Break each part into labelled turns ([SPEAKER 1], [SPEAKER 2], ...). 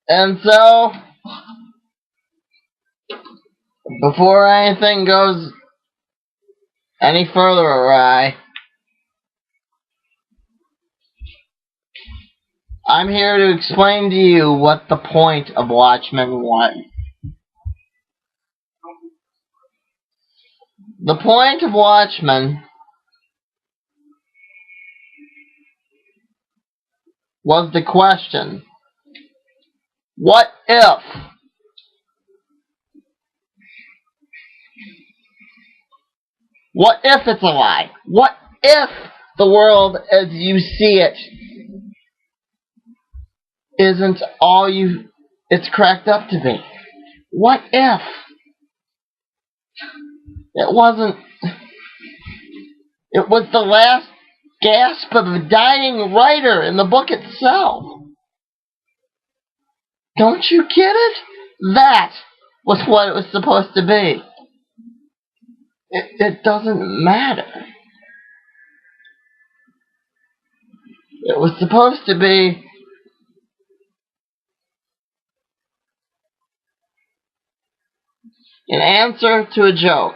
[SPEAKER 1] And so, before anything goes any further awry, I'm here to explain to you what the point of Watchmen was. The point of Watchmen was the question, what if? What if it's a lie? What if the world as you see it isn't all it's cracked up to be? What if it wasn't? It was the last gasp of a dying writer in the book itself. Don't you get it? That was what it was supposed to be. It doesn't matter. It was supposed to be an answer to a joke,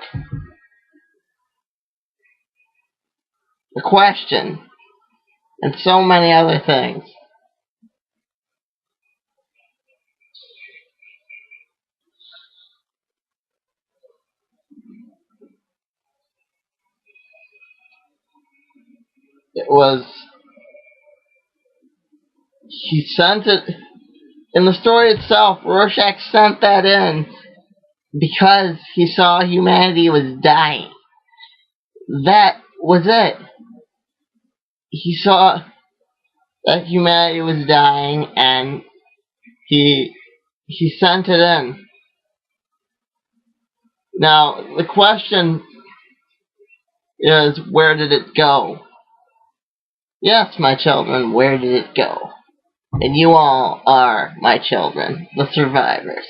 [SPEAKER 1] a question, and so many other things. It was, he sent it, in the story itself, Rorschach sent that in because he saw humanity was dying. That was it. He saw that humanity was dying and he sent it in. Now, the question is, where did it go? Yes, my children, where did it go? And you all are my children, the survivors.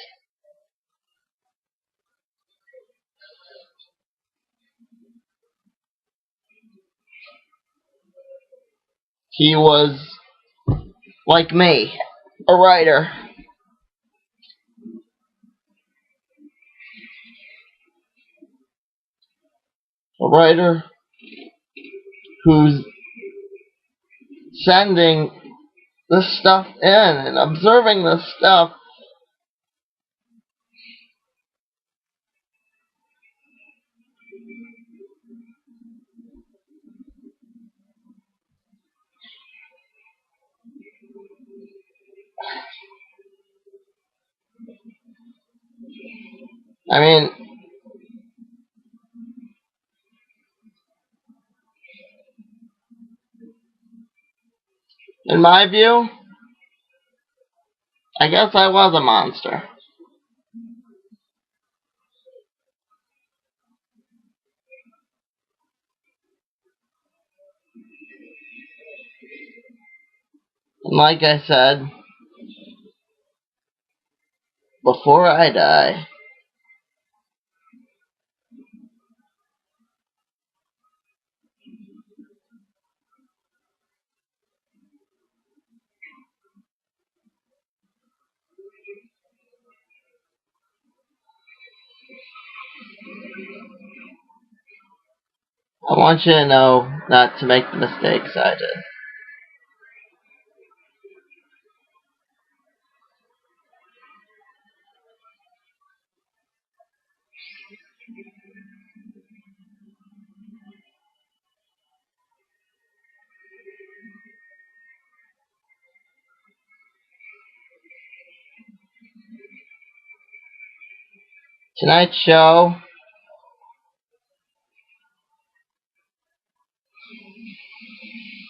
[SPEAKER 1] He was, like me, a writer. A writer who's sending this stuff in and observing this stuff. I mean, in my view, I guess I was a monster. And like I said, before I die, I want you to know not to make the mistakes I did. Tonight's show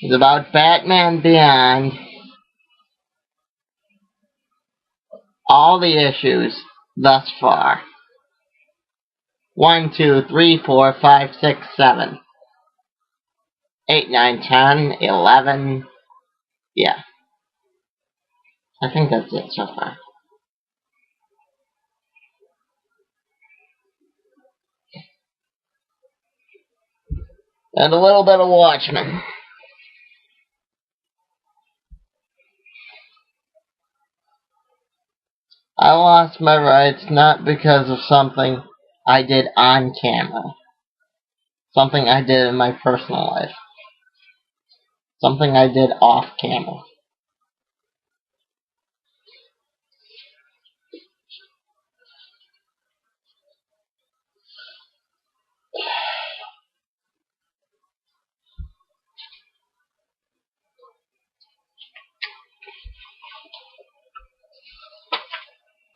[SPEAKER 1] is about Batman Beyond, all the issues thus far. 1, 2, 3, 4, 5, 6, 7, 8, 9, 10, 11. Yeah, I think that's it so far. And a little bit of Watchmen. I lost my rights not because of something I did on camera. Something I did in my personal life. Something I did off camera.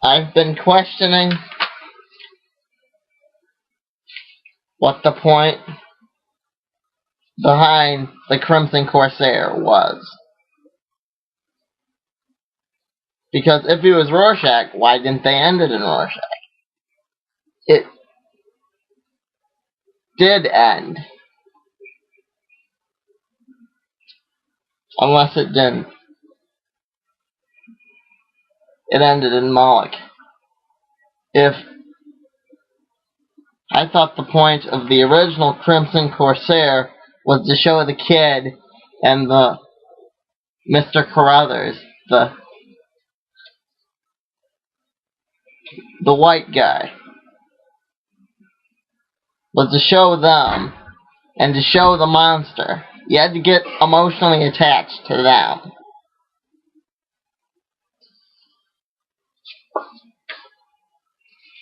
[SPEAKER 1] I've been questioning what the point behind the Crimson Corsair was. Because if he was Rorschach, why didn't they end it in Rorschach? It did end. Unless it didn't. It ended in Moloch. If I thought the point of the original Crimson Corsair was to show the kid and the Mr. Carruthers, the white guy, was to show them and to show the monster. You had to get emotionally attached to them.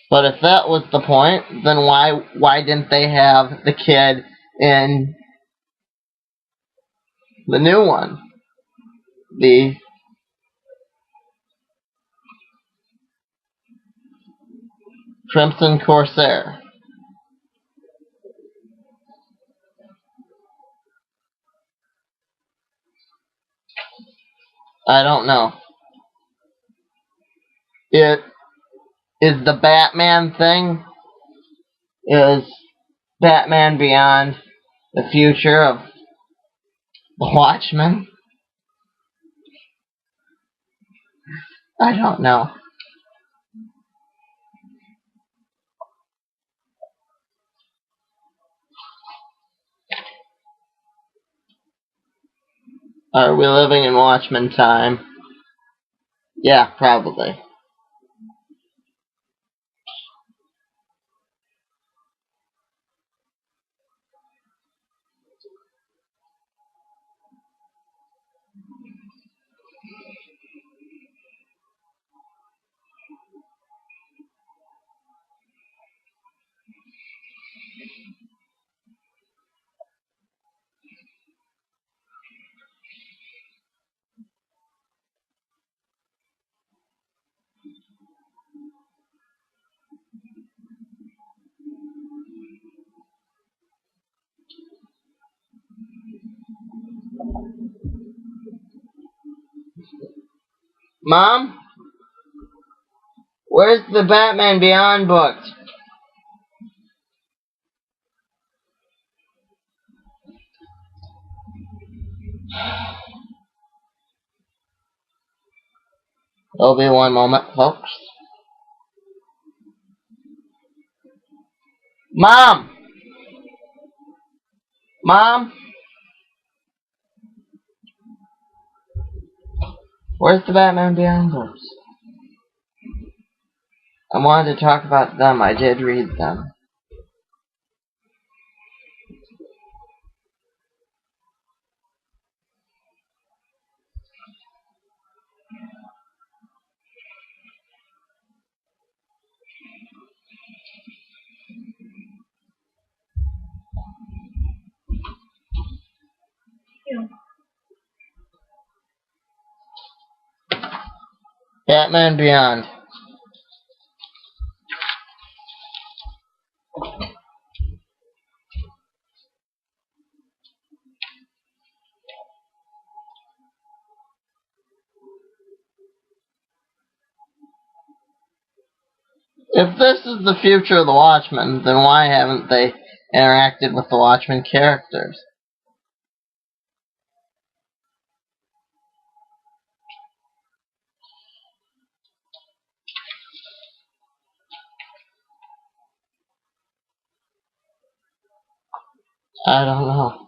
[SPEAKER 1] But if that was the point, then why didn't they have the kid in the new one? The Crimson Corsair. I don't know. It is the Batman thing. Is Batman Beyond the future of the Watchmen? I don't know. Are we living in Watchmen time? Yeah, probably. Mom? Where's the Batman Beyond books? It'll be one moment, folks. Mom! Mom? Where's the Batman Beyond books? I wanted to talk about them. I did read them. Batman Beyond. If this is the future of the Watchmen, then why haven't they interacted with the Watchmen characters? I don't know.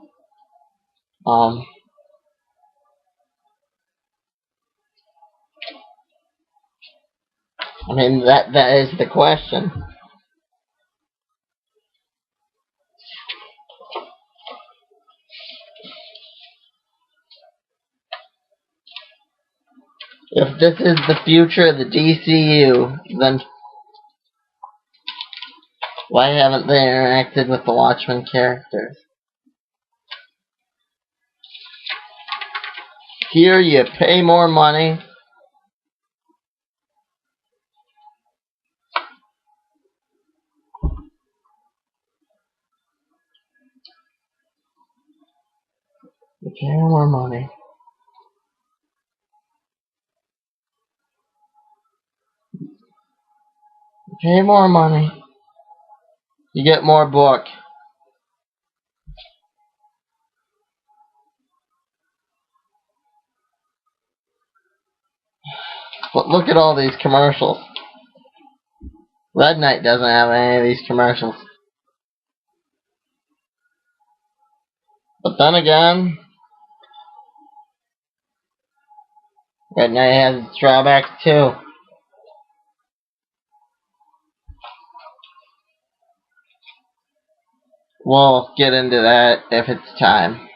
[SPEAKER 1] I mean, that is the question. If this is the future of the DCU, then why haven't they interacted with the Watchmen characters? Here you pay more money. You pay more money. You pay more money. You get more book. But look at all these commercials. Red Knight doesn't have any of these commercials. But then again, Red Knight has its drawbacks too. We'll get into that if it's time.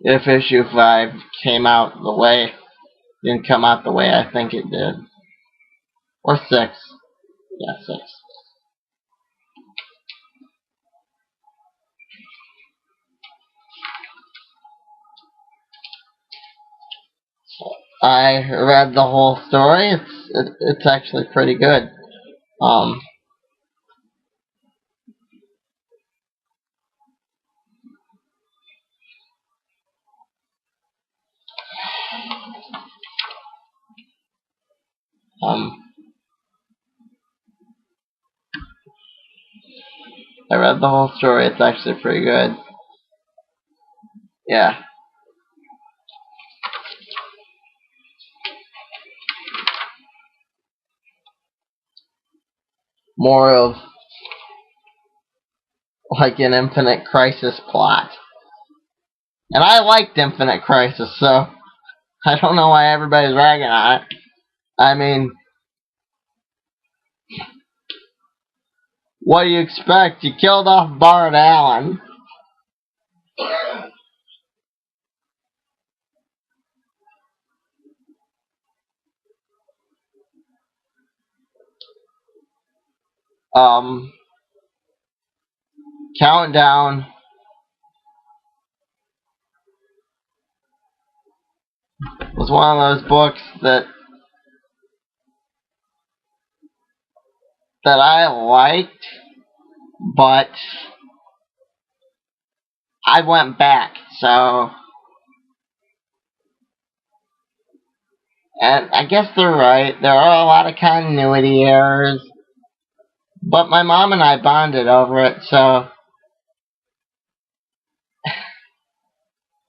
[SPEAKER 1] If issue 5 came out the way, didn't come out the way I think it did. Or 6. Yeah, 6. I read the whole story. It's actually pretty good. Um, um, I read the whole story. It's actually pretty good. Yeah. More of like an Infinite Crisis plot. And I liked Infinite Crisis, so I don't know why everybody's ragging on it. I mean, what do you expect? You killed off Bart Allen. Um, Countdown was one of those books that I liked, but I went back, so, and I guess they're right. There are a lot of continuity errors, but my mom and I bonded over it, so,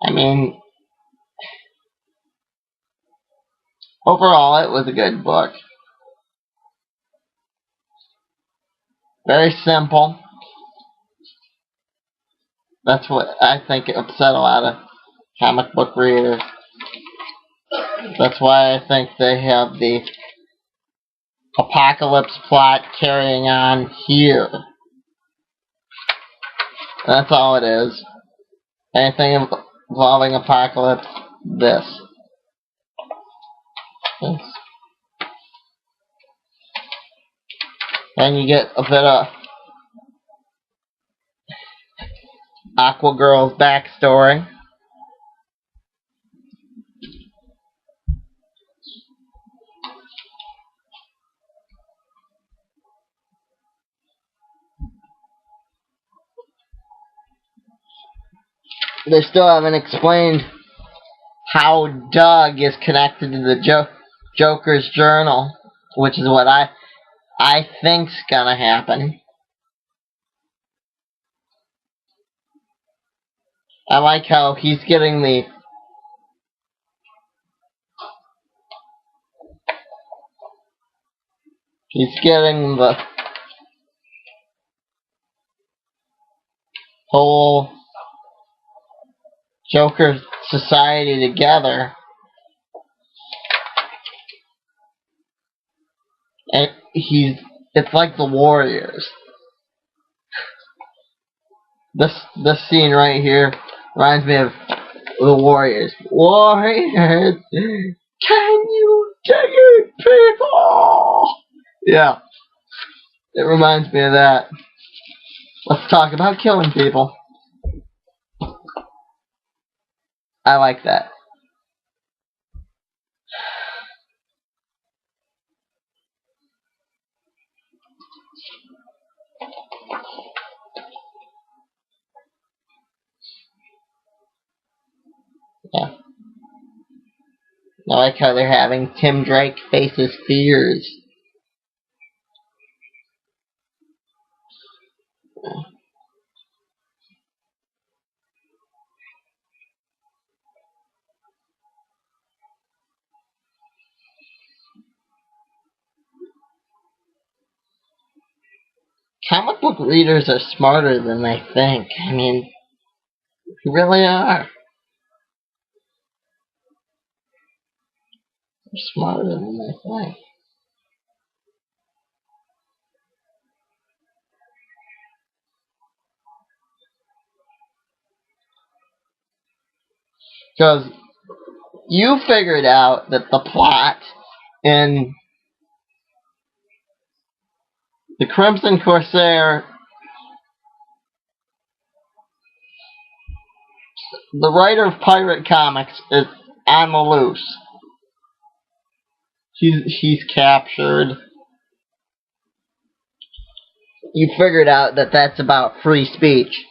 [SPEAKER 1] I mean, overall it was a good book. Very simple. That's what I think upset a lot of comic book readers. That's why I think they have the apocalypse plot carrying on here. That's all it is. Anything involving apocalypse, this. And you get a bit of Aqua Girl's backstory. They still haven't explained how Doug is connected to the Joker's journal, which is what I think's gonna happen. I like how he's getting the whole Joker society together, and it's like the Warriors. This scene right here reminds me of the Warriors. Warriors, can you dig it, people? Yeah, it reminds me of that. Let's talk about killing people. I like that. Yeah. I like how they're having Tim Drake face his fears. Comic book readers are smarter than they think. I mean, they really are. They're smarter than they think. Because you figured out that the plot in the Crimson Corsair, the writer of Pirate Comics, is on the loose. He's captured. You figured out that that's about free speech.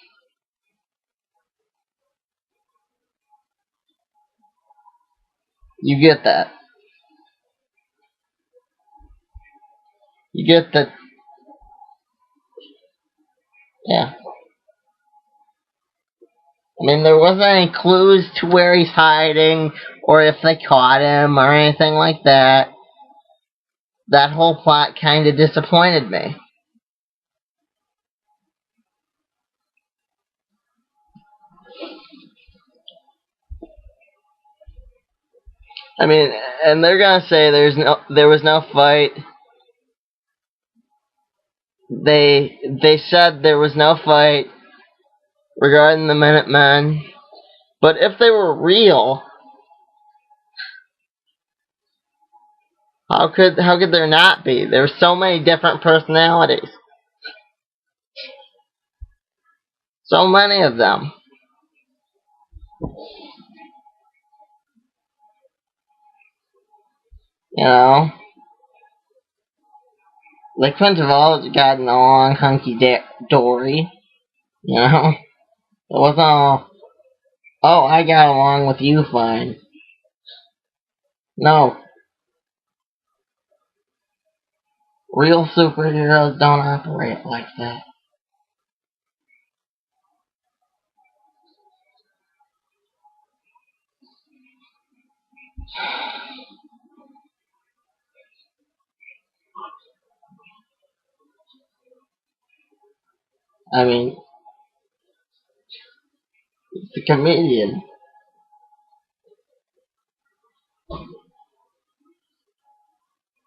[SPEAKER 1] You get that. You get that. Yeah. I mean, there wasn't any clues to where he's hiding, or if they caught him, or anything like that. That whole plot kind of disappointed me. I mean, and they're gonna say there was no fight. They said there was no fight regarding the Minutemen, but if they were real, how could there not be? There's so many different personalities, so many of them. You know, they couldn't have all gotten along hunky-dory. You know, it wasn't all, oh, I got along with you fine. No, real superheroes don't operate like that. I mean, it's a comedian.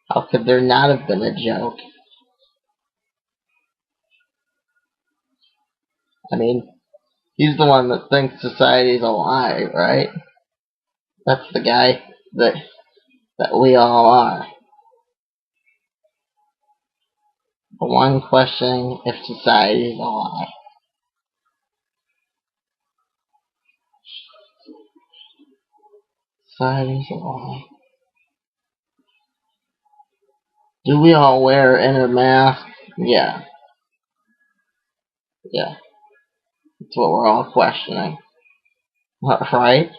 [SPEAKER 1] How could there not have been a joke? I mean, he's the one that thinks society's a lie, right? That's the guy that we all are. The one questioning if society's a lie. Society's a lie. Do we all wear inner masks? Yeah. Yeah. That's what we're all questioning. Right?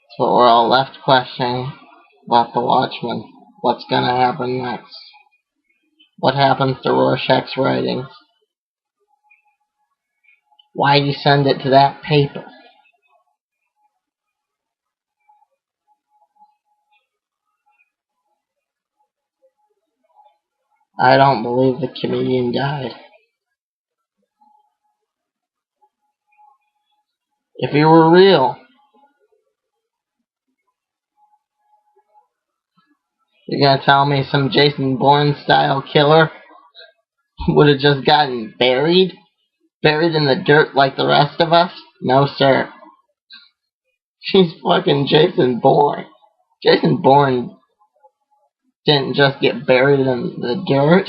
[SPEAKER 1] That's what we're all left questioning about the Watchmen. What's gonna happen next? What happens to Rorschach's writings? Why'd you send it to that paper? I don't believe the comedian died. If he were real, you're gonna tell me some Jason Bourne style killer would have just gotten buried? Buried in the dirt like the rest of us? No, sir. She's fucking Jason Bourne. Jason Bourne didn't just get buried in the dirt.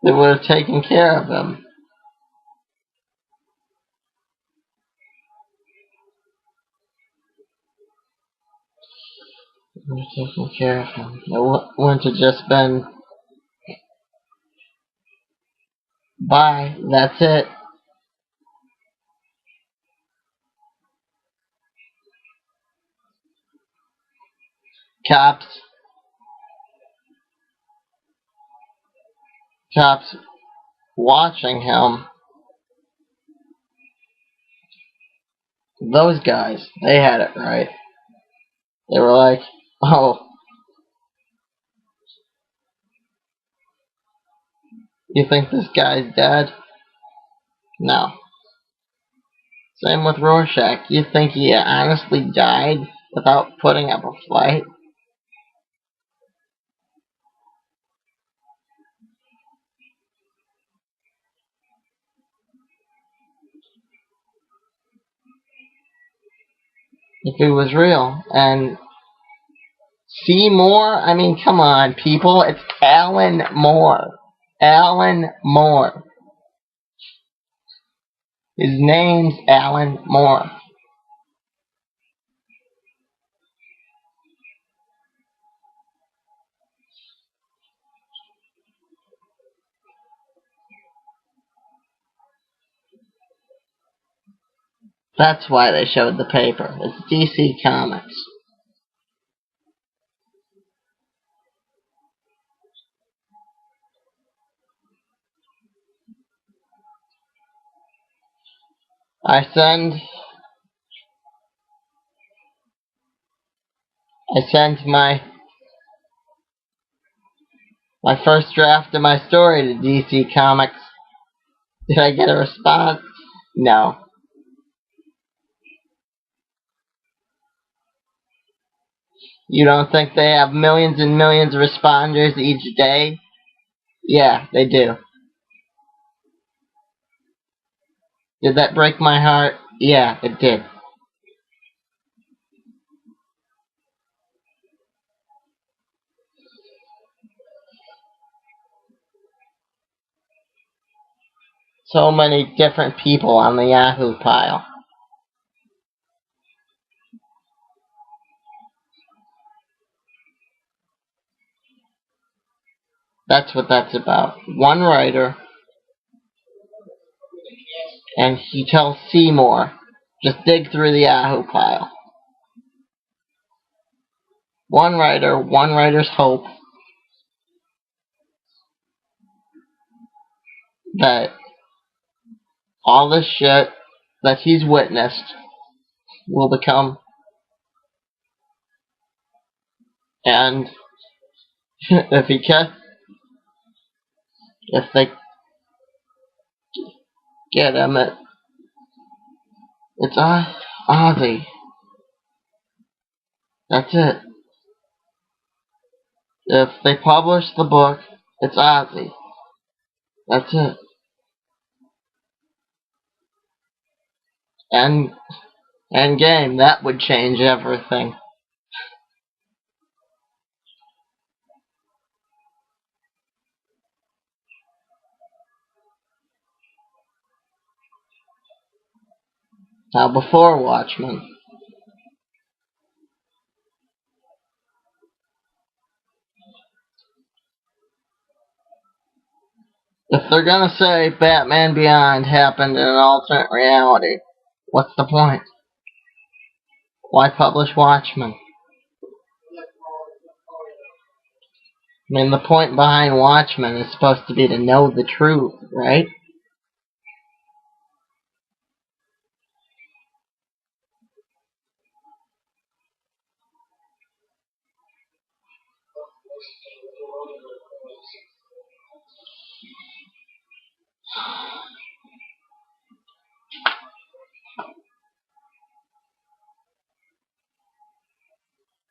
[SPEAKER 1] They would have taken care of him. They would have taken care of him. It wouldn't have just been, bye, that's it. Cops watching him. Those guys, they had it right. They were like, oh, you think this guy's dead? No. Same with Rorschach. You think he honestly died without putting up a fight? If he was real. And Seymour? I mean, come on, people. It's Alan Moore. Alan Moore. His name's Alan Moore. That's why they showed the paper. It's DC Comics. I sent my first draft of my story to DC Comics. Did I get a response? No. You don't think they have millions and millions of responders each day? Yeah, they do. Did that break my heart? Yeah, it did. So many different people on the Yahoo pile. That's what that's about. One writer, and he tells Seymour, just dig through the Yahoo pile. One writer, one writer's hope that all this shit that he's witnessed will become, and if they get him, it's Ozzy. That's it. If they publish the book, it's Ozzy. That's it. And game, that would change everything. Now before Watchmen, if they're gonna say Batman Beyond happened in an alternate reality, what's the point? Why publish Watchmen? I mean, the point behind Watchmen is supposed to be to know the truth, right?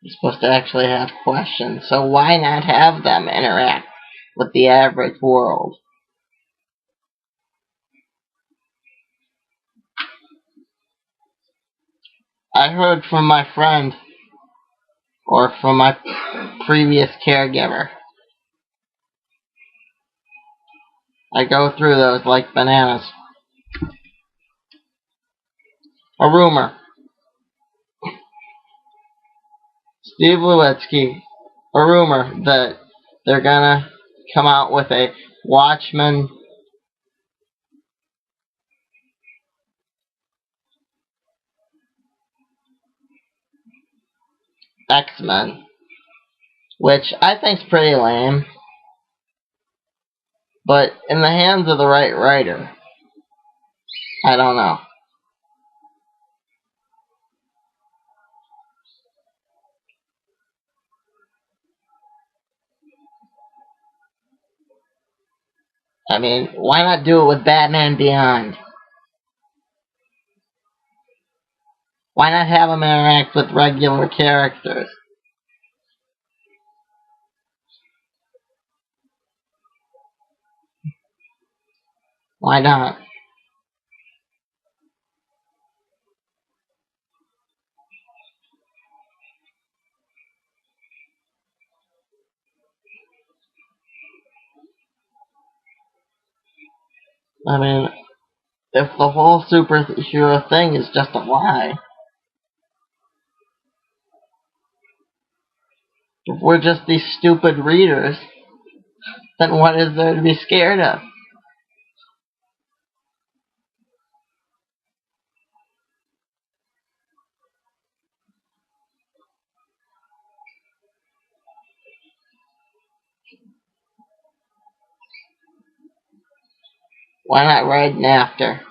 [SPEAKER 1] You're supposed to actually have questions, so why not have them interact with the average world? I heard from my friend, or from my previous caregiver. I go through those like bananas. A rumor. Steve Lewitsky, a rumor that they're gonna come out with a Watchmen X-Men, which I think's pretty lame, but in the hands of the right writer, I don't know. I mean, why not do it with Batman Beyond? Why not have them interact with regular characters? Why not? I mean, if the whole superhero thing is just a lie, if we're just these stupid readers, then what is there to be scared of? Why not write an after?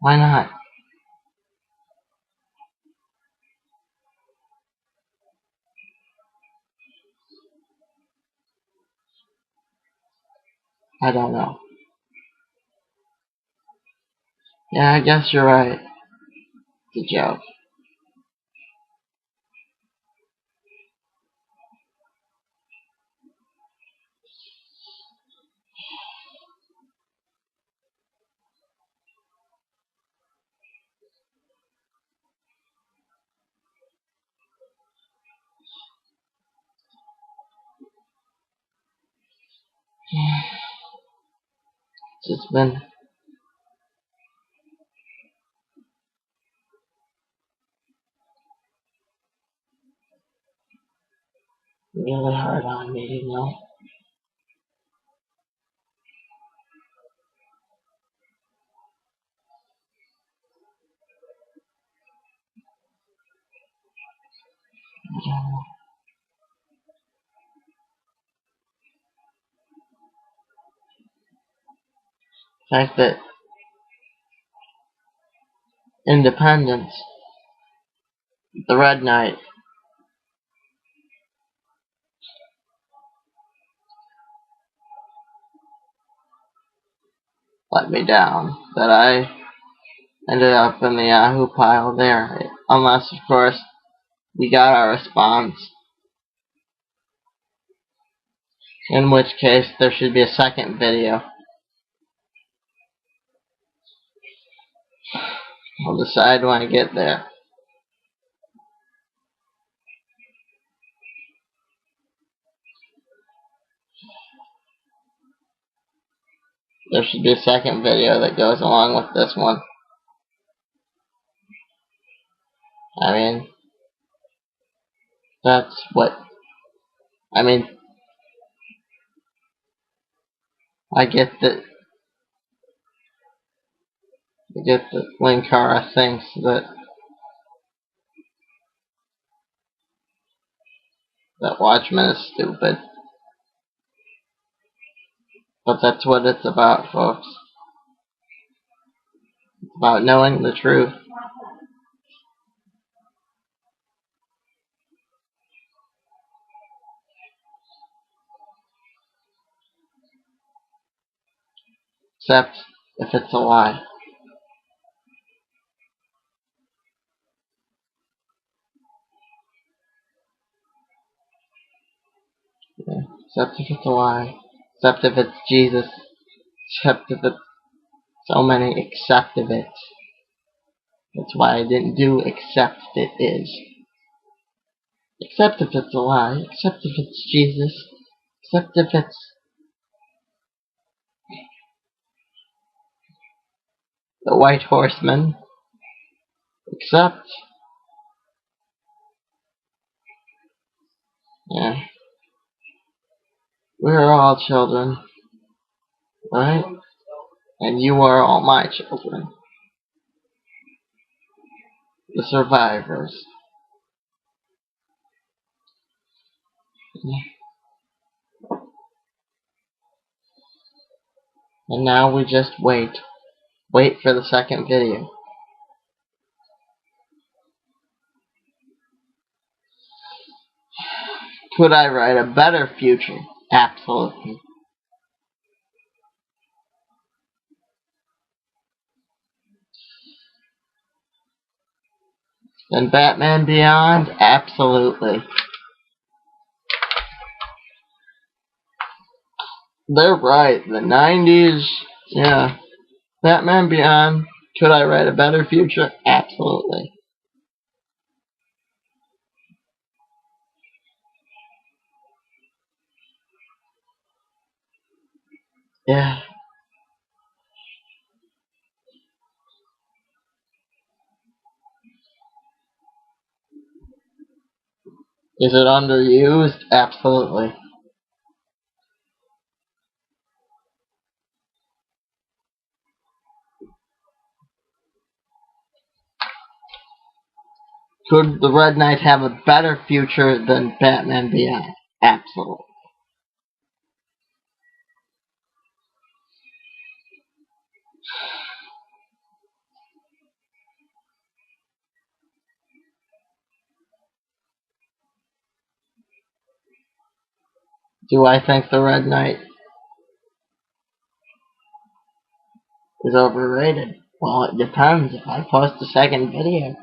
[SPEAKER 1] Why not? I don't know. Yeah, I guess you're right. It's a joke. It's just been really hard on me, you know? The fact that Independence, the Red Knight, let me down. That I ended up in the Yahoo pile there. Unless, of course, we got our response. In which case, there should be a second video. I'll decide when I get there. There should be a second video that goes along with this one. I mean, that's what... I mean, I get that Linkara thinks that Watchmen is stupid. But that's what it's about, folks. It's about knowing the truth. except if it's a lie. Yeah. Except if it's a lie. Except if it's Jesus. Except if it's so many except of it. That's why I didn't do except it is. Except if it's a lie. Except if it's Jesus. Except if it's the white horseman. Except, yeah, we're all children, right? And you are all my children. The survivors. And now we just wait. Wait for the second video. Could I write a better future? Absolutely. Than Batman Beyond? Absolutely. They're right. The 90s, yeah. Batman Beyond. Could I write a better future? Absolutely. Yeah. Is it underused? Absolutely. Could the Red Knight have a better future than Batman Beyond? Absolutely. Do I think the Red Knight is overrated? Well, it depends. If I post a second video.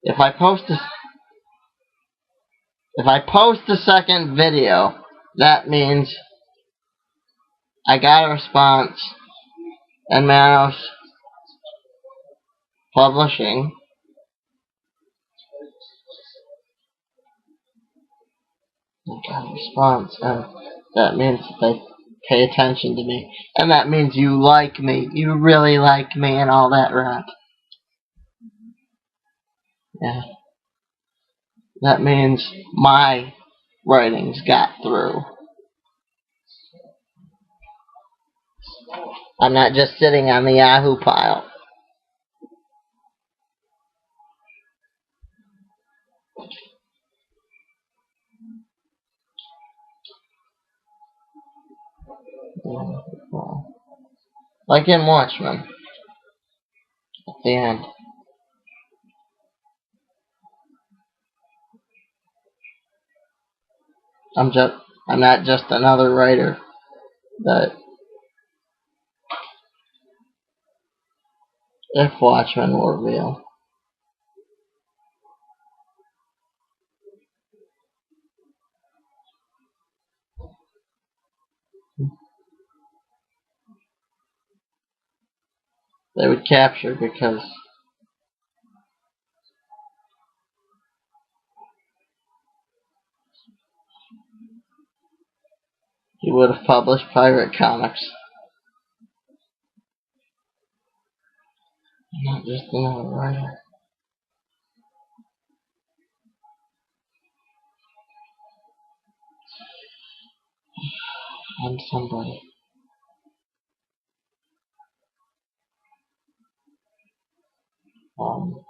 [SPEAKER 1] If I post a second video, that means I got a response and Manos Publishing got a response, and that means they pay attention to me, and that means you like me, you really like me, and all that rap. Yeah, that means my writings got through. I'm not just sitting on the Yahoo pile. Yeah, well, like in Watchmen, at the end. I'm not just another writer that if Watchmen were real. They would capture because he would have published pirate comics. I'm not just another writer. I'm somebody. Um,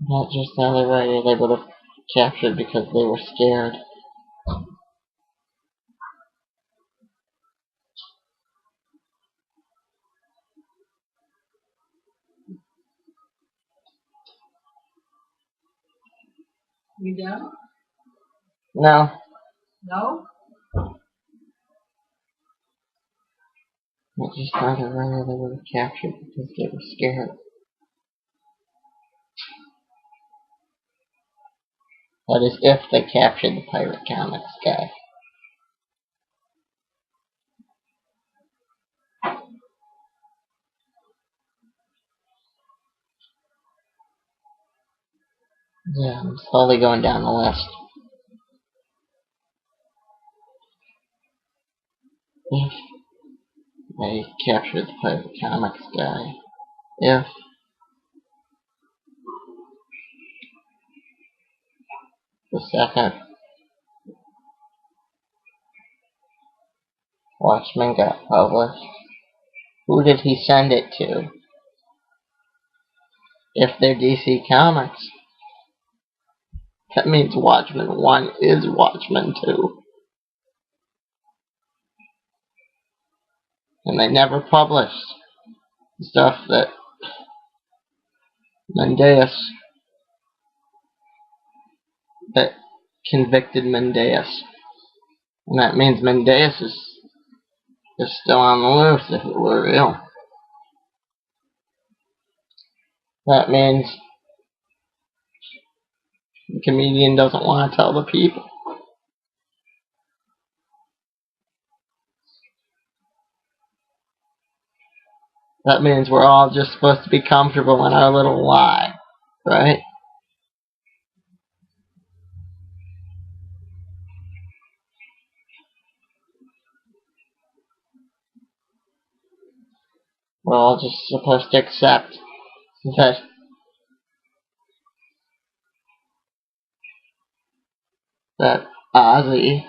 [SPEAKER 1] Not just another writer they would have captured because they were scared.
[SPEAKER 2] You done?
[SPEAKER 1] No.
[SPEAKER 2] No?
[SPEAKER 1] I just thought earlier they would have captured because they were scared. That is, if they captured the Pirate Comics guy. Yeah, I'm slowly going down the list. If they captured the Pirate Comics guy. If the second Watchmen got published, who did he send it to? If they're DC Comics, that means Watchmen 1 is Watchmen 2. And they never published stuff that Mendeus, that convicted Mendeus. And that means Mendeus is still on the loose if it were real. That means the comedian doesn't want to tell the people. That means we're all just supposed to be comfortable in our little lie, right? We're all just supposed to accept that Ozzy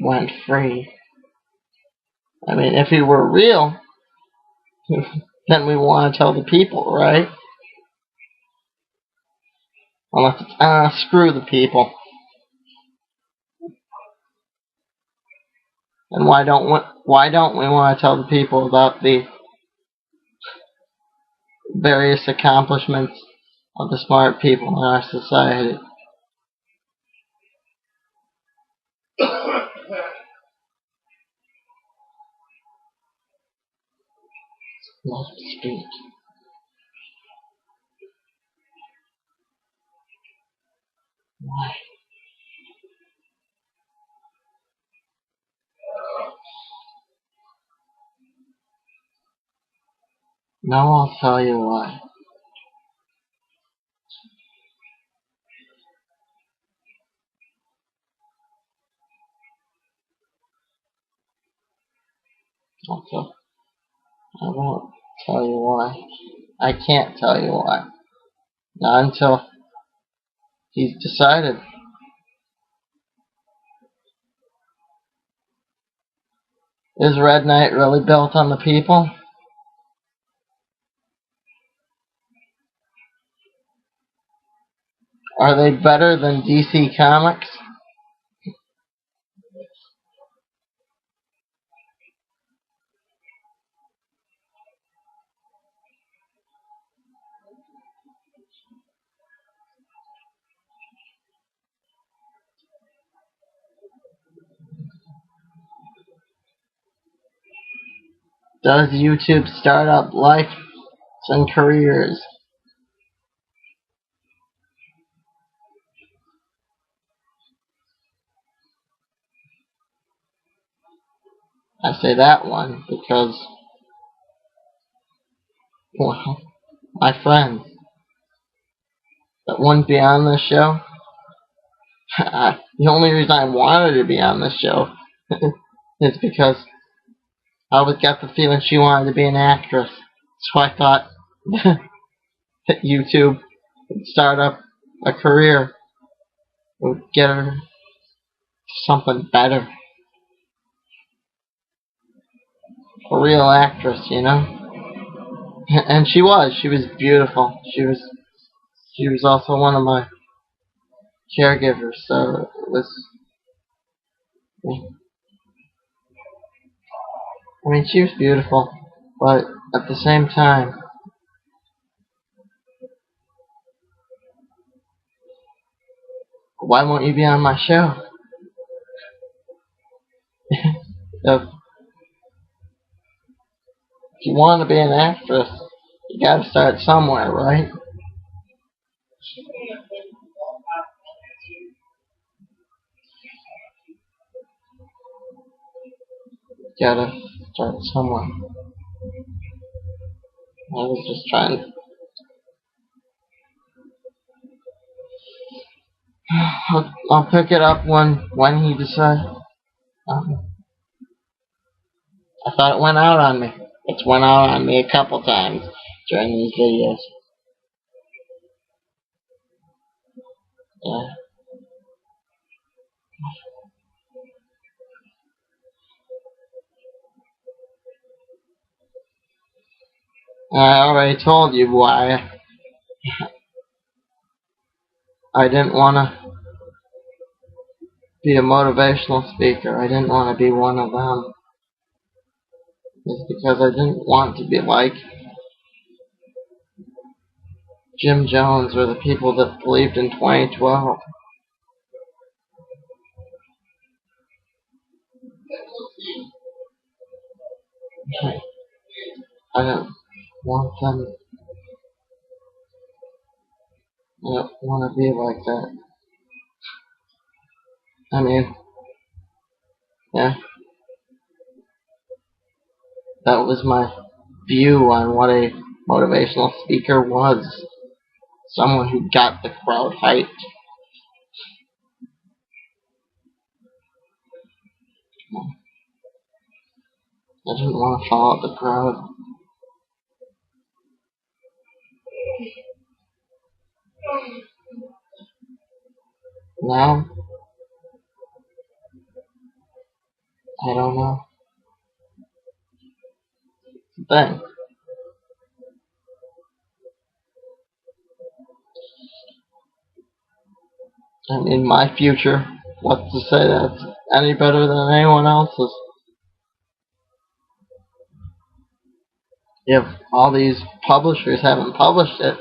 [SPEAKER 1] went free. I mean, if he were real, then we want to tell the people, right? Unless it's, screw the people. And why don't we want to tell the people about the various accomplishments of the smart people in our society? Love speech. Why? No, I'll tell you why. Also, I won't tell you why. I can't tell you why. Not until he's decided. Is Red Knight really built on the people? Are they better than DC Comics? Does YouTube start up lives and careers? I say that one because, well, my friends that wouldn't be on this show, the only reason I wanted to be on this show is because I always got the feeling she wanted to be an actress. So I thought that YouTube would start up a career. It would get her to something better. A real actress, you know? And she was. She was beautiful. She was also one of my caregivers, so it was... I mean, she was beautiful, but at the same time, Why won't you be on my show? If you want to be an actress, you gotta start somewhere, right? You gotta start somewhere. I was just trying. I'll pick it up when he decides. Um, I thought it went out on me. It's went out on me a couple times during these videos. Yeah. I already told you why I didn't want to be a motivational speaker. I didn't want to be one of them. It's because I didn't want to be like Jim Jones or the people that believed in 2012. I don't want them. I don't want to be like that. I mean, yeah, that was my view on what a motivational speaker was. Someone who got the crowd hyped. I didn't want to follow the crowd. Now, I don't know. Thing. I mean, my future, what's to say that's any better than anyone else's? If all these publishers haven't published it,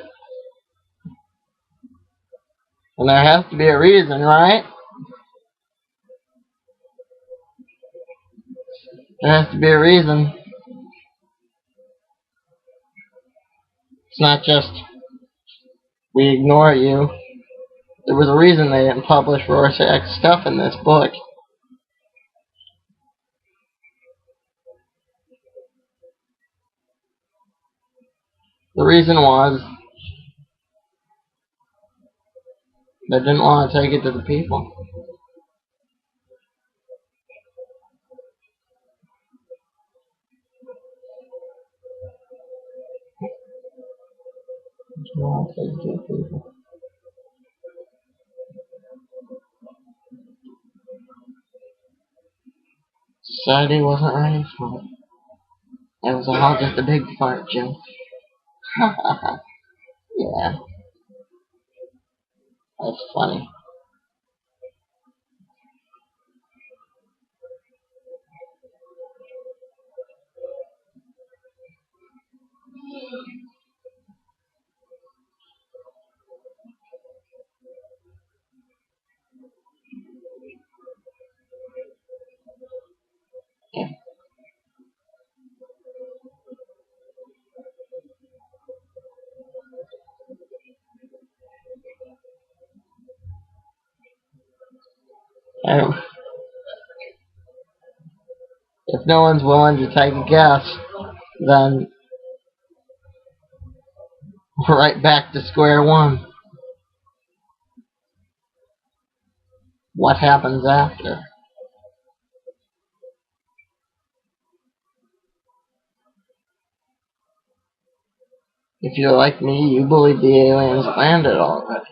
[SPEAKER 1] and there has to be a reason, right? There has to be a reason. It's not just, we ignore you. There was a reason they didn't publish Rorschach's stuff in this book. The reason was they didn't want to take it to the people. They didn't want to take it to the people. Society wasn't ready for it. It was all just a big fart joke. Yeah, that's funny. Yeah. I, if no one's willing to take a guess, then we're right back to square one. What happens after? If you're like me, you believe the aliens landed already.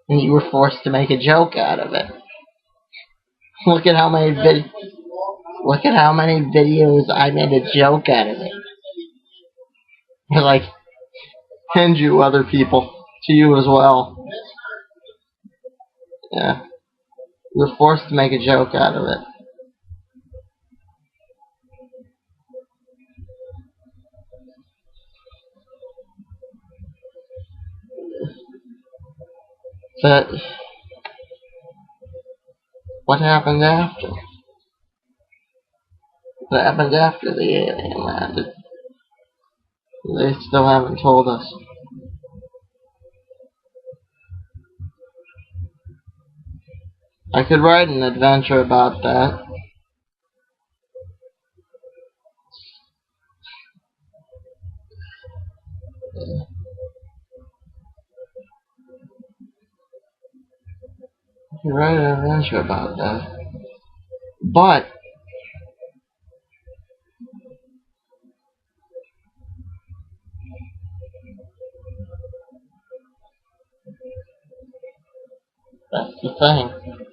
[SPEAKER 1] And you were forced to make a joke out of it. Look at how many videos I made a joke out of it. Like, and you other people, to you as well. Yeah. You were forced to make a joke out of it. But What happened after? What happened after the alien landed? They still haven't told us. I could write an adventure about that. I could write an adventure about that. But that's the thing.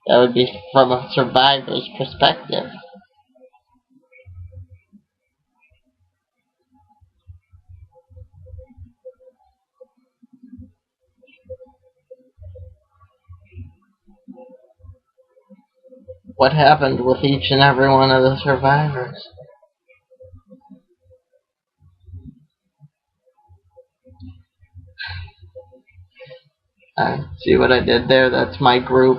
[SPEAKER 1] That would be from a survivor's perspective. What happened with each and every one of the survivors? See what I did there? That's my group.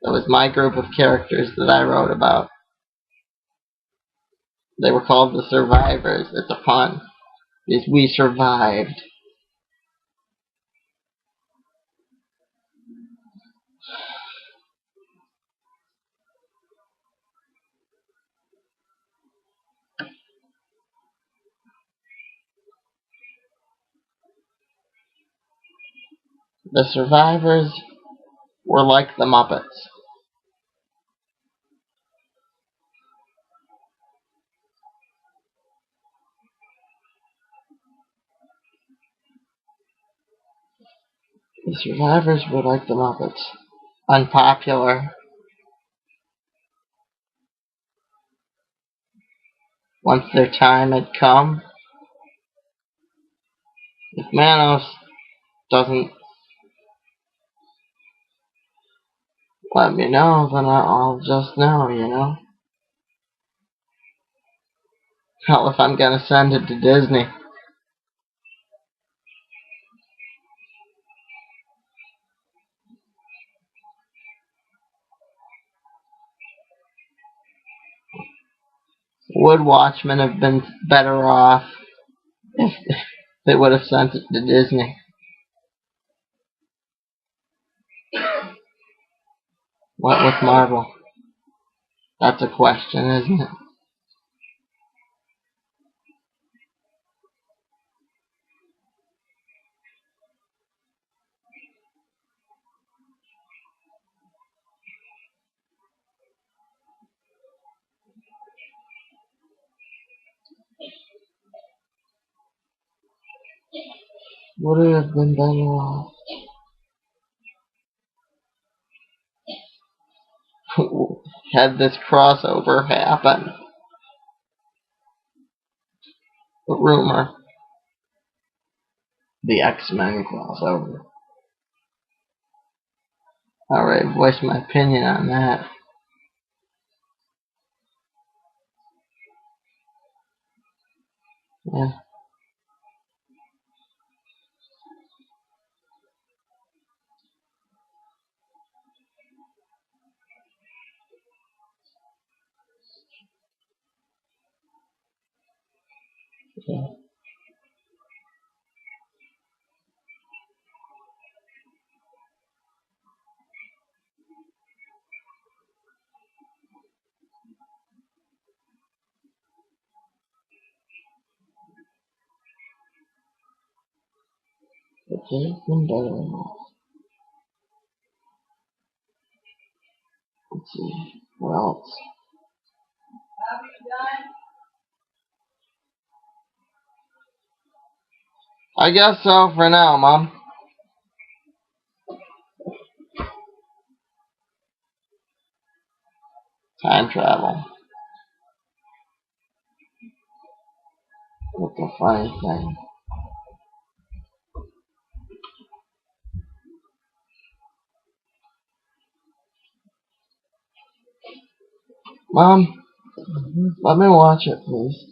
[SPEAKER 1] That was my group of characters that I wrote about. They were called the survivors. It's a pun. Because we survived. The survivors were like the Muppets. The survivors were like the Muppets. Unpopular. Once their time had come, if Manos doesn't let me know, then I'll just know, you know? Hell, if I'm gonna send it to Disney. Would Watchmen have been better off if they would have sent it to Disney? What with Marvel? That's a question, isn't it? Would it have been better off? Had this crossover happen? The rumor. The X-Men crossover. I already voiced my opinion on that. Yeah. Yeah. It could have been better off. Let's see. What else? I guess so for now, Mom. Time travel. What's a funny thing? Mom, let me watch it, please.